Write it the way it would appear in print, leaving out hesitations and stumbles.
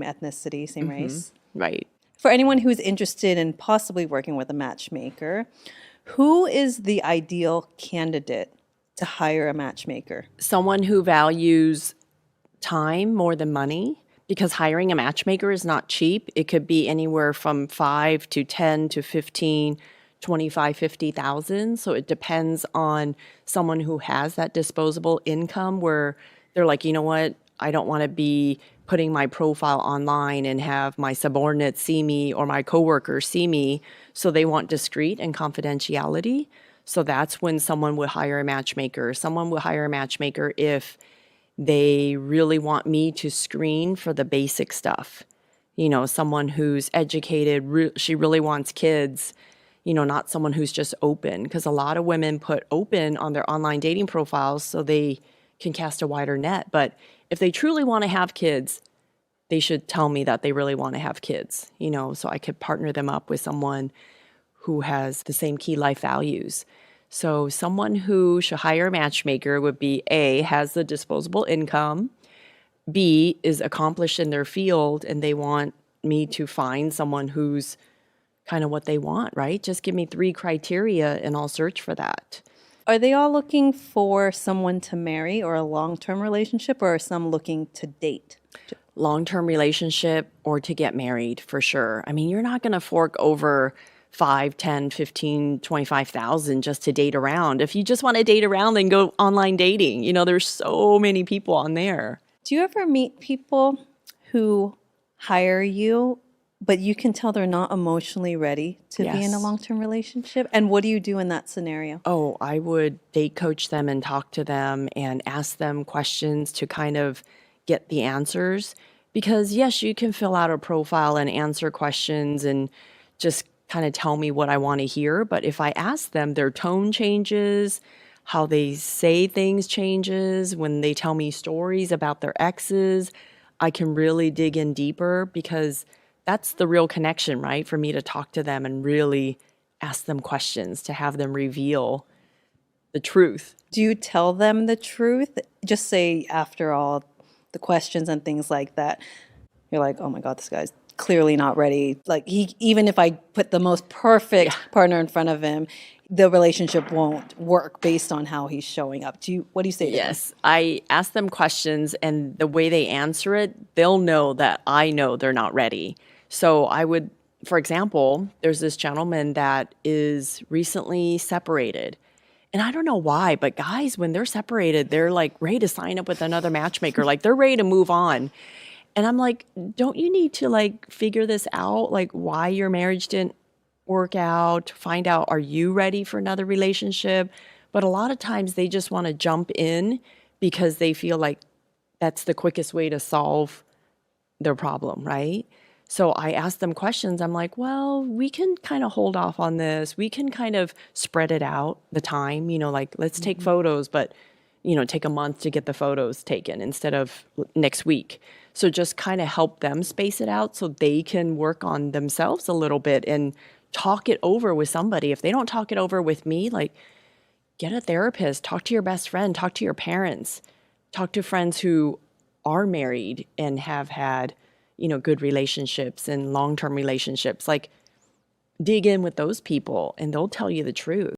ethnicity, same race. Right. For anyone who's interested in possibly working with a matchmaker, who is the ideal candidate to hire a matchmaker? Someone who values time more than money, because hiring a matchmaker is not cheap. It could be anywhere from 5 to 10 to 15, 25, 50,000. So it depends on someone who has that disposable income where they're like, you know what, I don't want to be putting my profile online and have my subordinates see me or my coworkers see me. So they want discreet and confidentiality. So that's when someone would hire a matchmaker. Someone would hire a matchmaker if they really want me to screen for the basic stuff. You know, someone who's educated, she really wants kids, you know, not someone who's just open. Because a lot of women put open on their online dating profiles so they can cast a wider net. But if they truly want to have kids, they should tell me that they really want to have kids, you know, so I could partner them up with someone who has the same key life values. So someone who should hire a matchmaker would be A, has the disposable income, B, is accomplished in their field, and they want me to find someone who's kind of what they want, right? Just give me 3 criteria and I'll search for that. Are they all looking for someone to marry or a long-term relationship, or are some looking to date? Long-term relationship or to get married for sure. I mean, you're not going to fork over 5, 10, 15, 25,000 just to date around. If you just want to date around, then go online dating. You know, there's so many people on there. Do you ever meet people who hire you, but you can tell they're not emotionally ready to be in a Yes. long-term relationship? And what do you do in that scenario? Oh, I would date coach them and talk to them and ask them questions to kind of get the answers. Because yes, you can fill out a profile and answer questions and just kind of tell me what I want to hear. But if I ask them, their tone changes, how they say things changes. When they tell me stories about their exes, I can really dig in deeper because that's the real connection, right? For me to talk to them and really ask them questions to have them reveal the truth. Do you tell them the truth? Just say after all the questions and things like that, you're like, oh my God, this guy's clearly not ready. Like even if I put the most perfect partner in front of him, the relationship won't work based on how he's showing up. What do you say to them? Yes, I ask them questions, and the way they answer it, they'll know that I know they're not ready. So I would, for example, there's this gentleman that is recently separated. And I don't know why, but guys, when they're separated, they're like ready to sign up with another matchmaker. Like they're ready to move on. And I'm like, don't you need to like figure this out? Like why your marriage didn't work out, find out, are you ready for another relationship? But a lot of times they just want to jump in because they feel like that's the quickest way to solve their problem, right? So I ask them questions. I'm like, well, we can kind of hold off on this. We can kind of spread it out, the time, you know, like let's take photos, but, you know, take a month to get the photos taken instead of next week. So just kind of help them space it out so they can work on themselves a little bit and talk it over with somebody. If they don't talk it over with me, like get a therapist, talk to your best friend, talk to your parents, talk to friends who are married and have had, you know, good relationships and long-term relationships. Like dig in with those people and they'll tell you the truth.